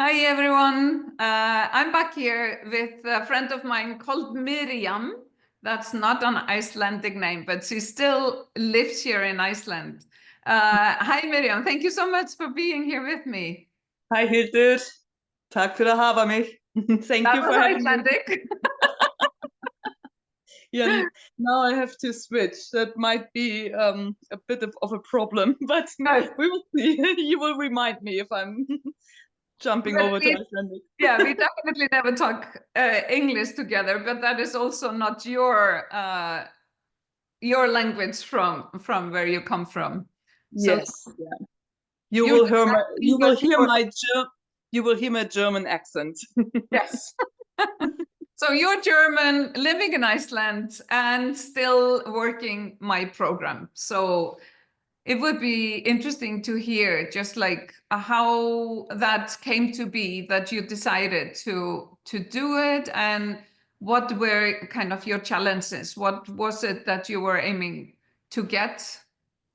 Hi everyone. I'm back here with a friend of mine called Myriam. That's not an Icelandic name, but she still lives here in Iceland. Hi Myriam, thank you so much for being here with me. Hi Hildur, tack för att ha mig. Thank That you was for having me. Icelandic. Yeah, now I have to switch. That might be a bit of a problem, but No, we will see. You will remind me if I'm jumping but over to Icelandic. yeah, we definitely never talk English together, but that is also not your language from where you come from. So Yes, yeah. You you're will just hear my asking what you will hear my German accent. yes. So you're German, living in Iceland, and still working my program. So it would be interesting to hear just like how that came to be that you decided to do it, and what were kind of your challenges. What was it that you were aiming to get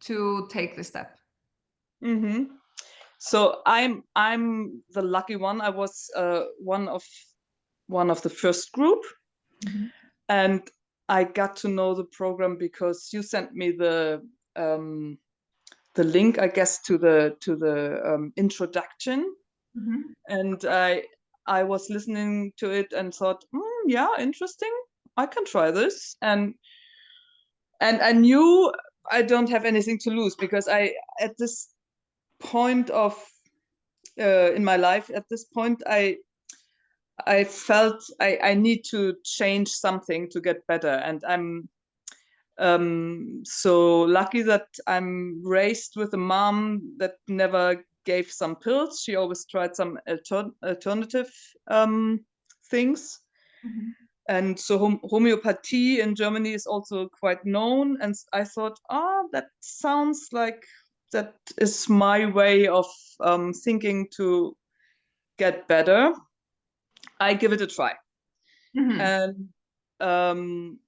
to take the step? hmm So I'm the lucky one. I was one of the first group, Mhm. and I got to know the program because you sent me um, the link, I guess, to the introduction, Mhm. and I was listening to it and thought, yeah, interesting. I can try this, and I knew I don't have anything to lose because I at this point of in my life at this point I felt I need to change something to get better, and I'm so lucky that I'm raised with a mom that never gave some pills. She always tried some alternative things. Mhm. And so homeopathy in Germany is also quite known. And I thought, that sounds like that is my way of thinking to get better. I give it a try. Mhm. And um,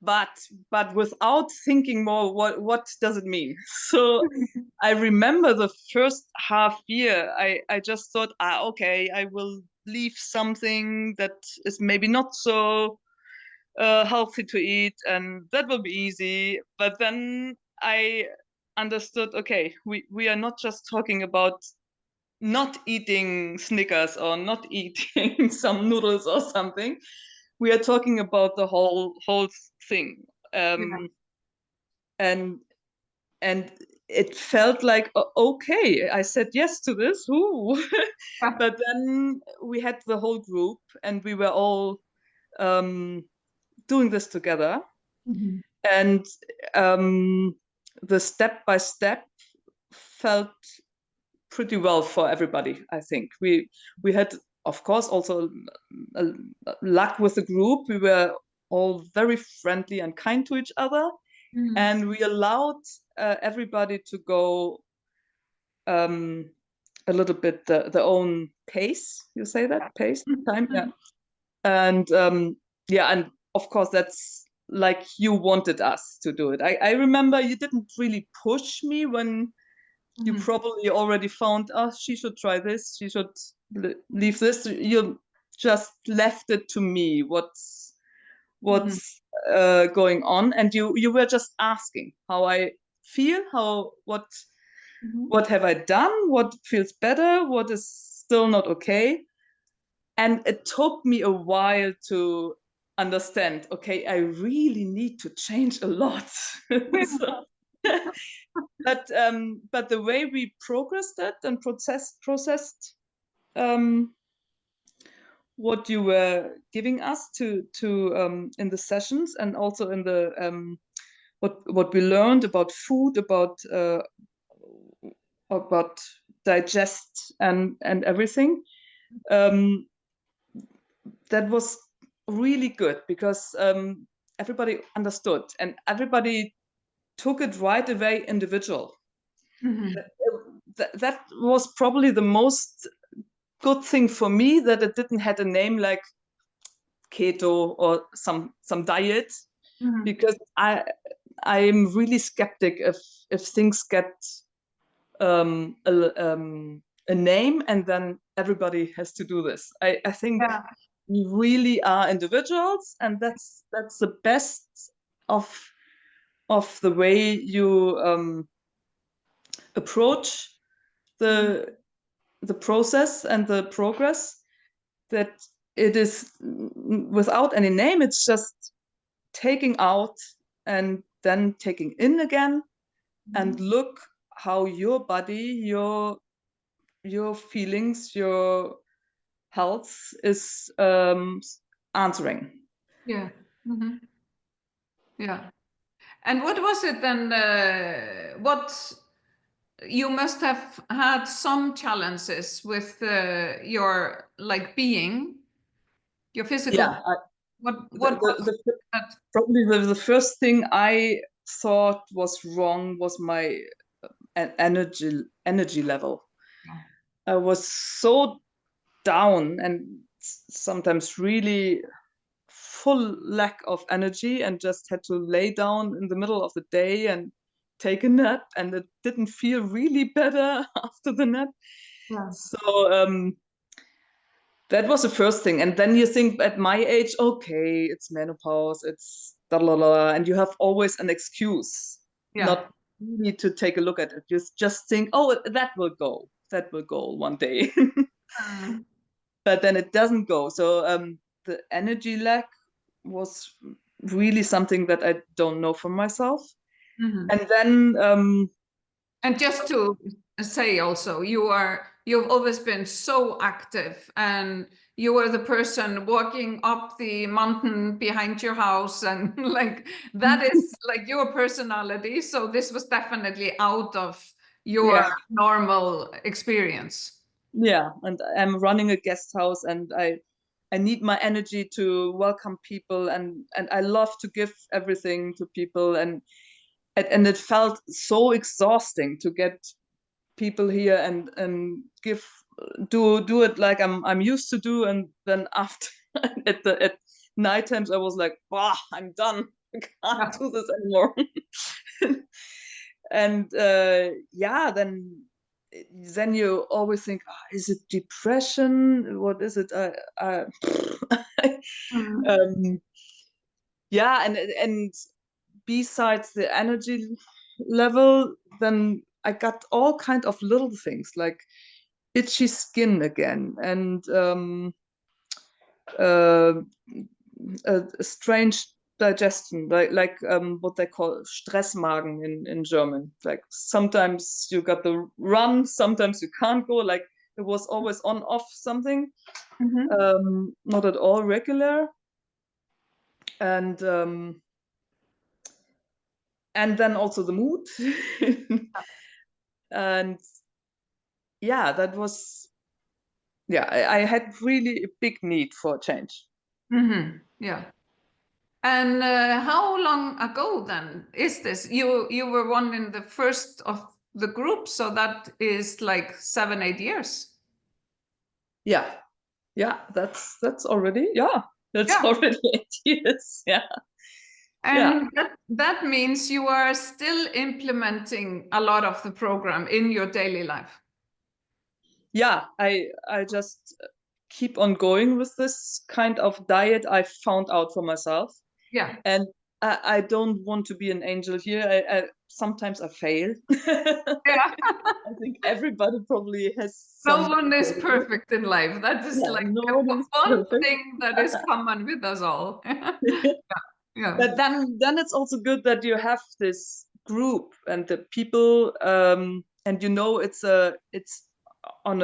but without thinking more what does it mean. So I remember the first half year I just thought, okay, I will leave something that is maybe not so healthy to eat, and that will be easy. But then I understood, okay, we are not just talking about not eating Snickers or not eating some noodles or something. We are talking about the whole thing. Yeah. And and it felt like, okay, I said yes to this. Ooh. But then we had the whole group and we were all doing this together, Mhm. and the step by step felt pretty well for everybody. I think we had, of course, also uh, luck with the group. We were all very friendly and kind to each other, Mhm. and we allowed everybody to go um, a little bit their own pace. You say that pace time, yeah, Mhm. and yeah, and of course that's like you wanted us to do it. I remember you didn't really push me when you Mhm. probably already found, oh, she should try this, she should leave this. You just left it to me. Mhm. What's going on, and you were just asking how I feel, how Mhm. what have I done, what feels better, what is still not okay. And it took me a while to understand, okay, I really need to change a lot. So, but the way we progressed it and processed um, what you were giving us to in the sessions, and also in the what we learned about food, about digest and everything, um, that was really good because everybody understood and everybody took it right away individual. Mhm. That was probably the most good thing for me, that it didn't had a name like keto or some diet, Mhm. because I'm really skeptic if things get a name and then everybody has to do this. I think we really are individuals, and that's the best of the way you approach the process and the progress, that it is without any name. It's just taking out and then taking in again, and look how your body, your feelings, your health is answering. Yeah. Yeah. And what was it then? What you must have had some challenges with your like being, your physical. Yeah, What was that? probably the first thing I thought was wrong was my energy level. I was so down, and sometimes really full lack of energy, and just had to lay down in the middle of the day and take a nap, and it didn't feel really better after the nap. Yeah. So that was the first thing. And then you think, at my age, okay, it's menopause, it's da la la, and you have always an excuse not really to take a look at it. You just think, oh, that will go one day. But then it doesn't go. So the energy lack was really something that I don't know for myself. And then And just to say also, you've always been so active, and you were the person walking up the mountain behind your house, and like that is like your personality. So this was definitely out of your normal experience. yeah, and I'm running a guest house, and I need my energy to welcome people, and I love to give everything to people, and it felt so exhausting to get people here and do it like I'm used to do. And then after at night times I was like, wow, I'm done. I can't do this anymore. And yeah, then you always think, oh, is it depression? What is it? Yeah, and besides the energy level, then I got all kind of little things like itchy skin again, and uh, a strange digestion, like what they call Stressmagen in German. Like sometimes you got the run, sometimes you can't go. Like it was always on off something, not at all regular. And then also the mood. And yeah, that was, yeah, I had really a big need for change. Yeah. And how long ago then is this? You were one in the first of the group, so that is like 7, 8 years. Yeah, that's already, that's already 8 years. Yeah. And that means you are still implementing a lot of the program in your daily life. Yeah, I just keep on going with this kind of diet I found out for myself. Yeah. And I don't want to be an angel here. Sometimes I fail. Yeah. I think everybody probably has No some. one is perfect in life. That is like no one is one perfect. thing that is common with us all. Yeah. But then it's also good that you have this group and the people, and it's on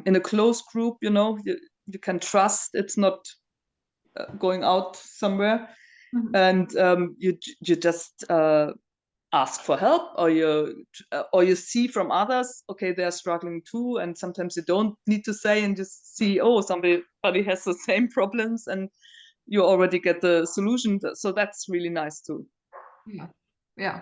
in a close group. You can trust it's not going out somewhere, and you just ask for help, or you see from others, okay, they're struggling too, and sometimes you don't need to say, and just see, oh, somebody has the same problems, and you already get the solution. So that's really nice too. Yeah.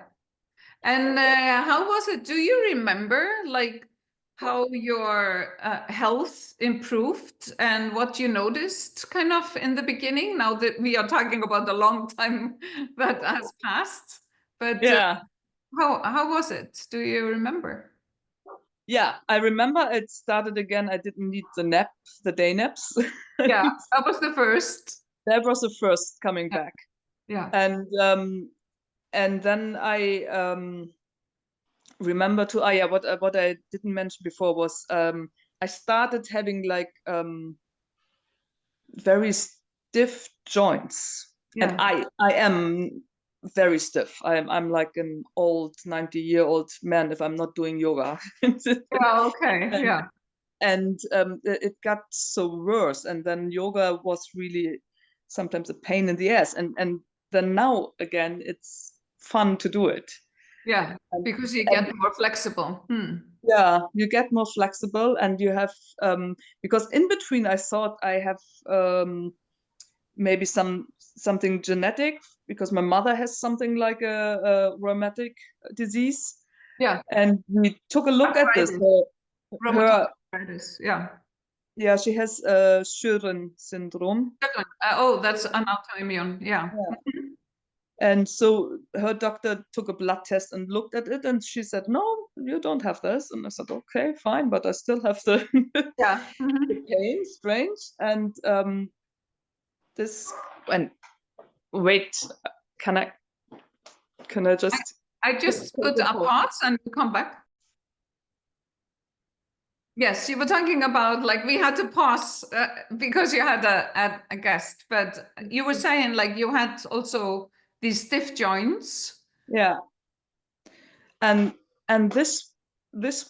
And how was it? Do you remember like how your health improved and what you noticed kind of in the beginning? Now that we are talking about the long time that has passed, but Yeah. how was it? Do you remember? yeah, I remember it started again. I didn't need the day naps. Yeah, that was the first. That was the first coming Yeah. back. Yeah. And then I remember to yeah, what I didn't mention before was I started having like very stiff joints, and Yeah. I am very stiff. I'm like an old 90-year-old man if I'm not doing yoga. Yeah. Okay. and Yeah. and it got so worse, and then yoga was really sometimes a pain in the ass, and then now again it's fun to do it. Yeah. and, Because you and get more flexible. yeah, you get more flexible, and you have because in between I thought I have maybe something genetic, because my mother has something like a rheumatic disease, Yeah. and we took a look at this. Arthritis. Rheumatoid Her arthritis. Yeah. Yeah, she has Sjögren syndrome. Oh, that's an autoimmune. Yeah. Yeah. And so her doctor took a blood test and looked at it, and she said, "No, you don't have this." And I said, "Okay, fine, but I still have the, Yeah. the pain, strange." And this, and wait, can I just I just put a pause and come back. Yes, you were talking about like we had to pause because you had a guest, but you were saying like you had also these stiff joints. Yeah, and this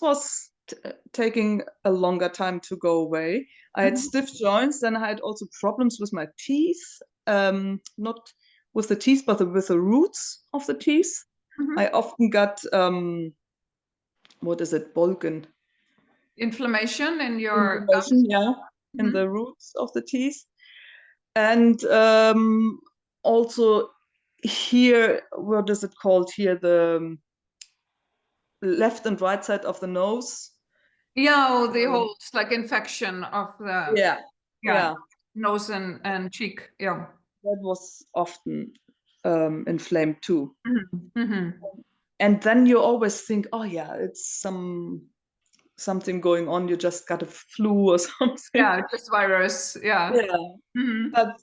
was taking a longer time to go away. I had stiff joints, then I had also problems with my teeth, not with the teeth, but with the roots of the teeth. I often got what is it, Bolgen? Inflammation in your Inflammation, gums. yeah, in the roots of the teeth. And also here, what is it called here? The left and right side of the nose. Yeah, oh, the whole like infection of the Yeah, nose and cheek. Yeah. that was often inflamed too. Mm-hmm. And then you always think, oh yeah, it's something going on. You just got a flu or something. Yeah, just virus. Yeah. Yeah. Mm-hmm. But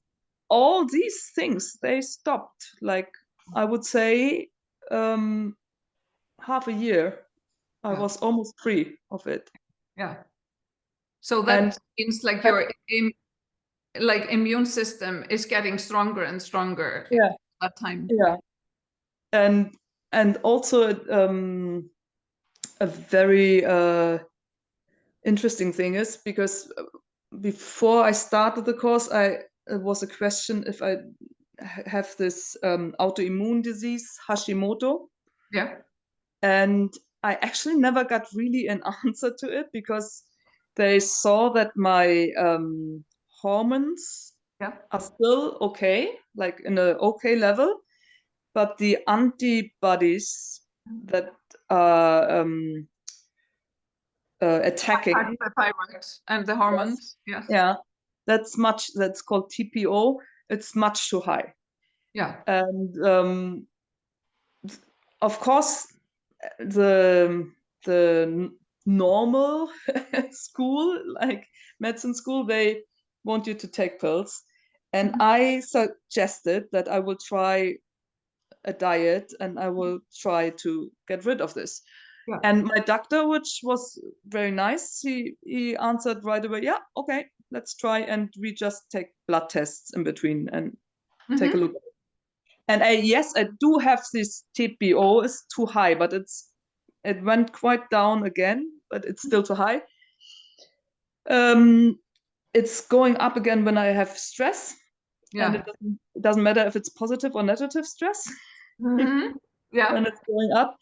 all these things, they stopped. Like I would say half a year, I was almost free of it. Yeah. So And that means like your immune system is getting stronger and stronger yeah, at that time. yeah. And also a very interesting thing is because before I started the course, it was a question if I have this autoimmune disease, Hashimoto. Yeah. And I actually never got really an answer to it, because they saw that my hormones Yeah. are still okay, like in a okay level, but the antibodies that are attacking, The thyroid and the hormones. Yes. yeah, that's called TPO. It's much too high. Yeah. And of course, the normal school, like medicine school, they want you to take pills, and I suggested that I will try a diet and I will try to get rid of this. Yeah. And my doctor, which was very nice, he answered right away, yeah, okay, let's try. And we just take blood tests in between and take a look. And yes, I do have this TPO is too high, but it went quite down again, but it's still too high. It's going up again when I have stress, and Yeah. it doesn't matter if it's positive or negative stress Yeah. when it's going up.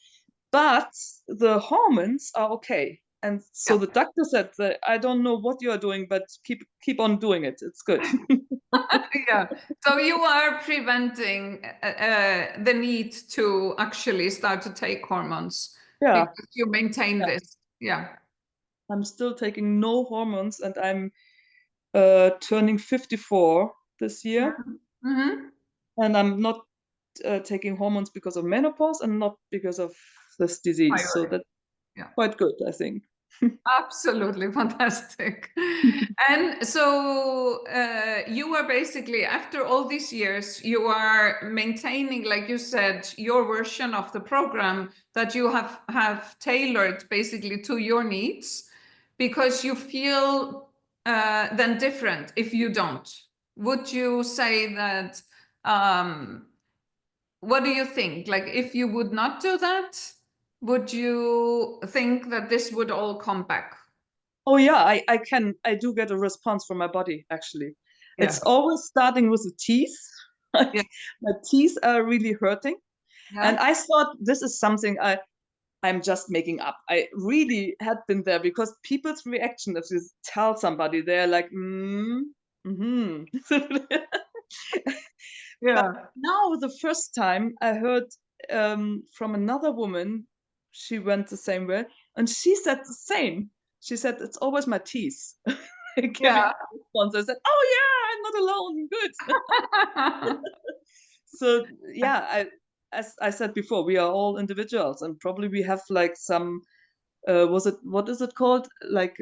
But the hormones are okay. And so the doctor said that I don't know what you are doing, but keep on doing it. It's good. Yeah. So you are preventing the need to actually start to take hormones Yeah. because you maintain this. Yeah. I'm still taking no hormones, and I'm turning 54 this year. And I'm not taking hormones because of menopause and not because of this disease. So Thyroid. that's Yeah. quite good, I think. Absolutely fantastic. And so you are basically, after all these years, you are maintaining, like you said, your version of the program that you have tailored basically to your needs, because you feel then different if you don't. Would you say that, what do you think? Like, if you would not do that, would you think that this would all come back? Oh yeah, I do get a response from my body actually. Yeah. It's always starting with the teeth. Yeah. Like my teeth are really hurting. Yeah. And I thought this is something I'm just making up. I really had been there because people's reaction if you tell somebody, they're like, mm-hmm. But Yeah. now the first time I heard from another woman, she went the same way, and she said the same. She said, it's always my teeth. Giving Yeah. a response. I said, oh yeah, I'm not alone. Good. So yeah, as I said before, we are all individuals, and probably we have like some what is it called, like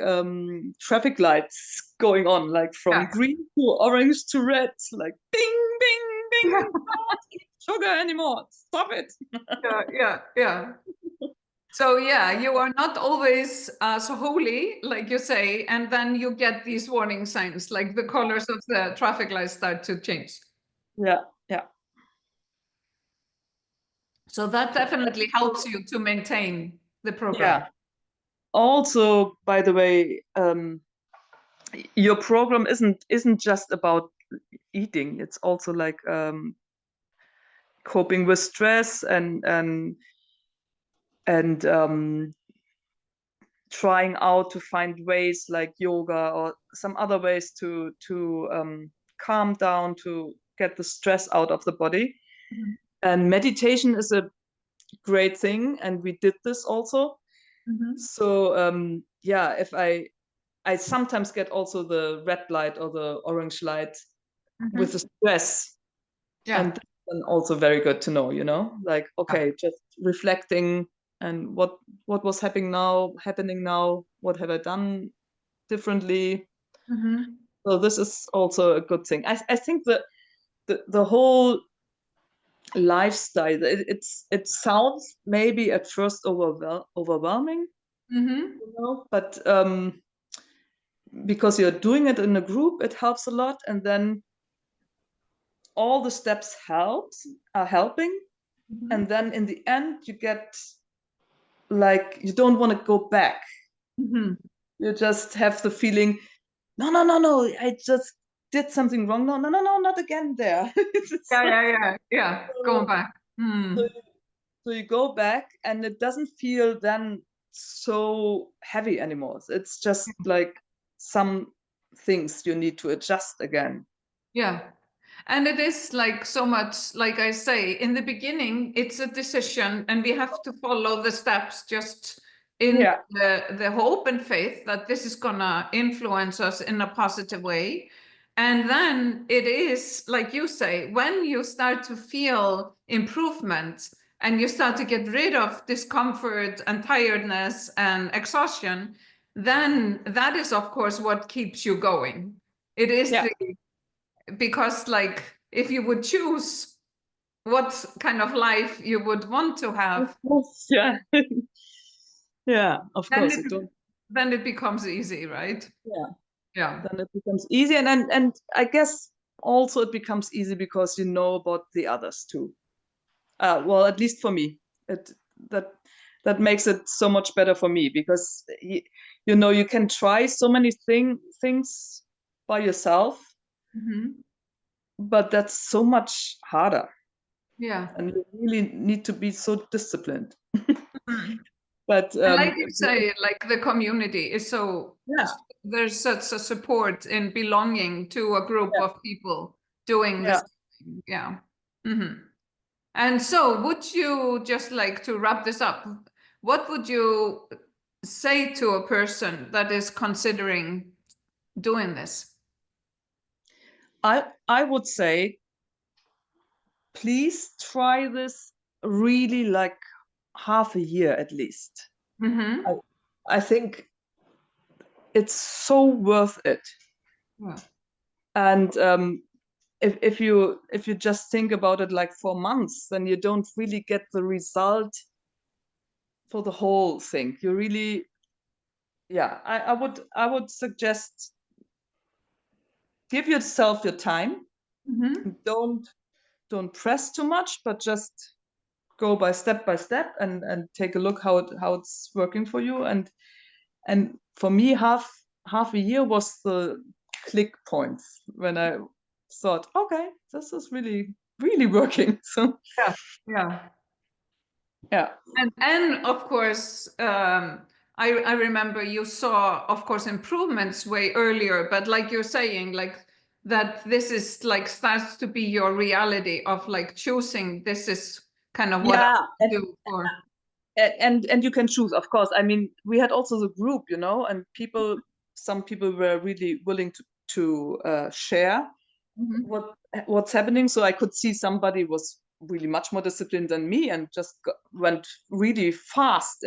traffic lights going on, like from Yeah. green to orange to red, like ding ding Yeah. ding, don't eat sugar anymore, stop it. Yeah. Yeah. Yeah. So yeah, you are not always so holy, like you say, and then you get these warning signs, like the colors of the traffic lights start to change. Yeah, yeah. So that definitely helps you to maintain the program. Yeah, also by the way, your program isn't just about eating, it's also like coping with stress and trying out to find ways like yoga or some other ways to calm down, to get the stress out of the body. Mhm. And meditation is a great thing, and we did this also. Mhm. So yeah, if I sometimes get also the red light or the orange light with the Mhm. stress, and Yeah. that's also very good to know, like Yeah. okay, just reflecting and what was happening now, what have I done differently. Mhm. So this is also a good thing. I think that the whole lifestyle, it sounds maybe at first overwhelming, Mhm. but because you're doing it in a group, it helps a lot, and then all the steps are helping, and Mhm. then in the end you get like you don't want to go back. Mhm. You just have the feeling, no, no, no, no, I just did something wrong. No, no, no, no, not again there. Yeah. Yeah. Yeah. Yeah. Going so, back. so, Hmm. so you go back, and it doesn't feel then so heavy anymore. It's just like some things you need to adjust again. Yeah. And it is like so much, like I say, in the beginning, it's a decision, and we have to follow the steps just in Yeah, the hope and faith that this is gonna influence us in a positive way. And then it is, like you say, when you start to feel improvement and you start to get rid of discomfort and tiredness and exhaustion, then that is, of course, what keeps you going. It is yeah, the because like if you would choose what kind of life you would want to of have, course, yeah, yeah, of then course. it It don't. then it becomes easy, right? Yeah, Yeah. then it becomes easy, and I guess also it becomes easy because you know about the others too. Well, at least for me, it that that makes it so much better for me because you can try so many things by yourself, Hmm. but that's so much harder, Yeah. and you really need to be so disciplined. Mhm. But And like you say, like the community is so, yeah, there's such a support in belonging to a group yeah, of people doing yeah. this. Yeah. Hmm. And so, would you just like to wrap this up? What would you say to a person that is considering doing this? I would say please try this really like half a year at least. I Hmm. I think it's so worth it. Yeah. And if you just think about it like for months, then you don't really get the result for the whole thing. You really, yeah, I would suggest give yourself your time. Mm-hmm. Don't press too much, but just go by step and take a look how it's working for you. And for me, half a year was the click point when I thought, okay, this is really really working. So Yeah. Yeah. yeah, And of course, I remember you saw, of course, improvements way earlier, but like you're saying, like that this is like starts to be your reality of like choosing this is kind of what I yeah, do for. and you can choose, of course. I mean, we had also the group, and some people were really willing to share Mhm. what's happening. So I could see somebody was really much more disciplined than me and just went really fast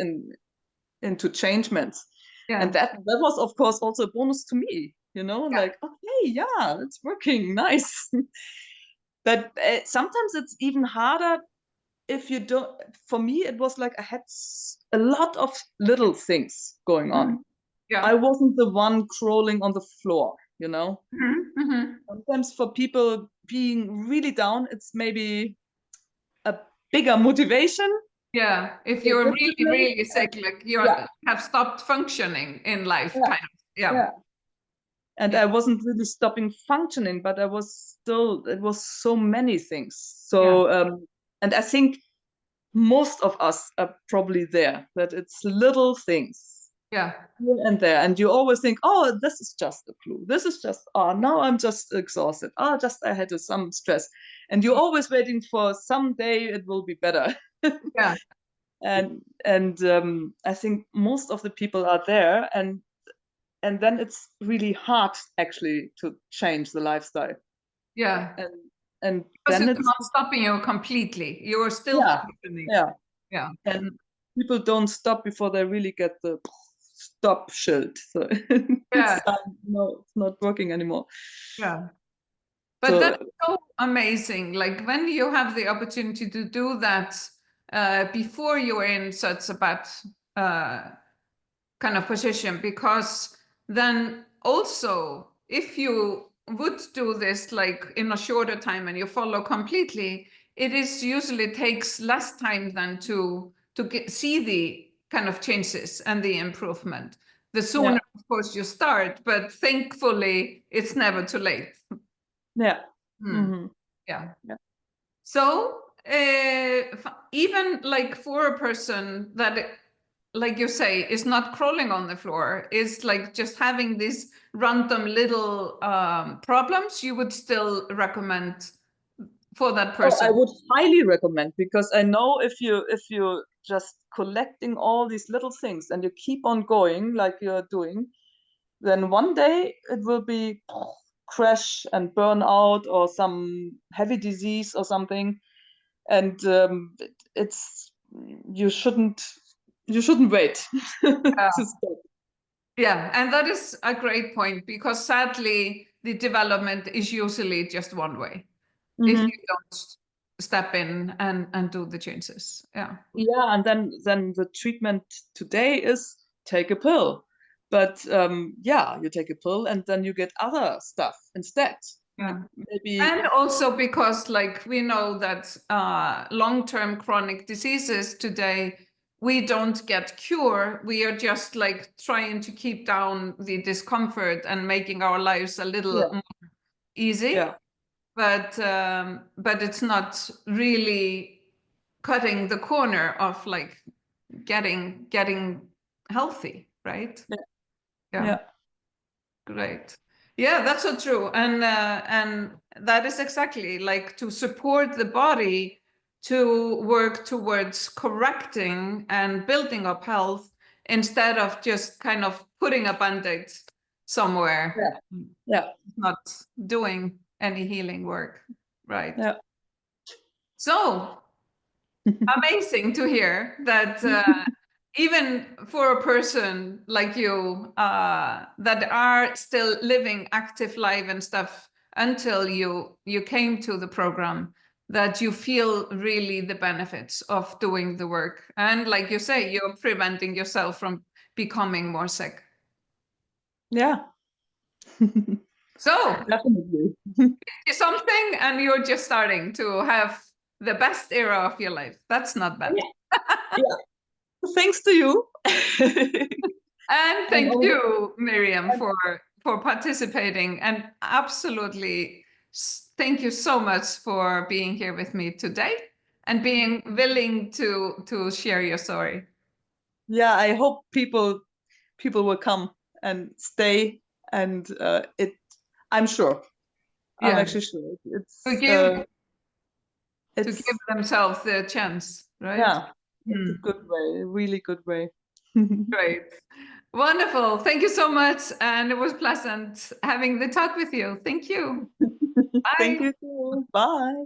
into changements. And Yeah. that was, of course, also a bonus to me, Yeah. like, okay, yeah, it's working, nice. But sometimes it's even harder if you don't. For me, it was like I had a lot of little things going on. Mhm. Yeah. I wasn't the one crawling on the floor. Mhm. Mhm. Sometimes for people being really down, it's maybe a bigger motivation Yeah. to If get you're really, disciplined. really sick, like you Yeah, have stopped functioning in life, yeah, kind of. Yeah. yeah. And Yeah. I wasn't really stopping functioning, but it was so many things. Yeah. So, and I think most of us are probably there, that it's little things Yeah. here and there. And you always think, oh, this is just a flu. This is just, oh, now I'm just exhausted. Oh, just I had some stress. And you're always waiting for someday it will be better. Yeah. And I think most of the people are there, and then it's really hard actually to change the lifestyle. Yeah. And and Because then it's it's not stopping you completely. You're still yeah, functioning. yeah. Yeah. And people don't stop before they really get the stop shield. So Yeah. no, it's not working anymore. Yeah. But So that's so amazing. Like when you have the opportunity to do that before you're in such a bad uh, kind of position, because then also if you would do this like in a shorter time and you follow completely, it is usually takes less time than to see the kind of changes and the improvement. The yeah, sooner, of course, you start, but thankfully it's never too late. yeah. Hmm. Hmm. Yeah. Yeah. So even like for a person that, like you say, is not crawling on the floor, is like just having these random little problems, you would still recommend for that Oh, I person. would highly recommend, because I know if you just collecting all these little things and you keep on going like you're doing, then one day it will be crash and burn out or some heavy disease or something. And it's you shouldn't wait Yeah. to stop. Yeah, and that is a great point because sadly, the development is usually just one way if Hmm. you don't step in and do the changes. Yeah. Yeah, and then the treatment today is take a pill. But yeah, you take a pill and then you get other stuff instead. Yeah. Maybe And also because like we know that long-term chronic diseases today, we don't get cure. We are just like trying to keep down the discomfort and making our lives a little yeah, more easy. yeah, But it's not really cutting the corner of like getting healthy, right? yeah, Yeah. yeah, Great. Yeah, that's so true. And that is exactly like to support the body to work towards correcting and building up health instead of just kind of putting a band-aid somewhere, yeah, yeah, not doing any healing work. Right. yeah. So amazing to hear that even for a person like you that are still living active life and stuff until you came to the program, that you feel really the benefits of doing the work. And like you say, you're preventing yourself from becoming more sick. Yeah. So Definitely. something, and you're just starting to have the best era of your life. That's not bad. Yeah. Thanks to you. And And thank also, you, Myriam, for participating. And absolutely, thank you so much for being here with me today and being willing to share your story. yeah, I hope people will come and stay, and I'm sure. I'm Yeah, actually sure. to give to It's give themselves the chance, right? yeah, it's a Hmm. good way, a really good way. Great. Wonderful. Thank you so much. And it was pleasant having the talk with you. Thank you. Thank Bye. you too. Bye.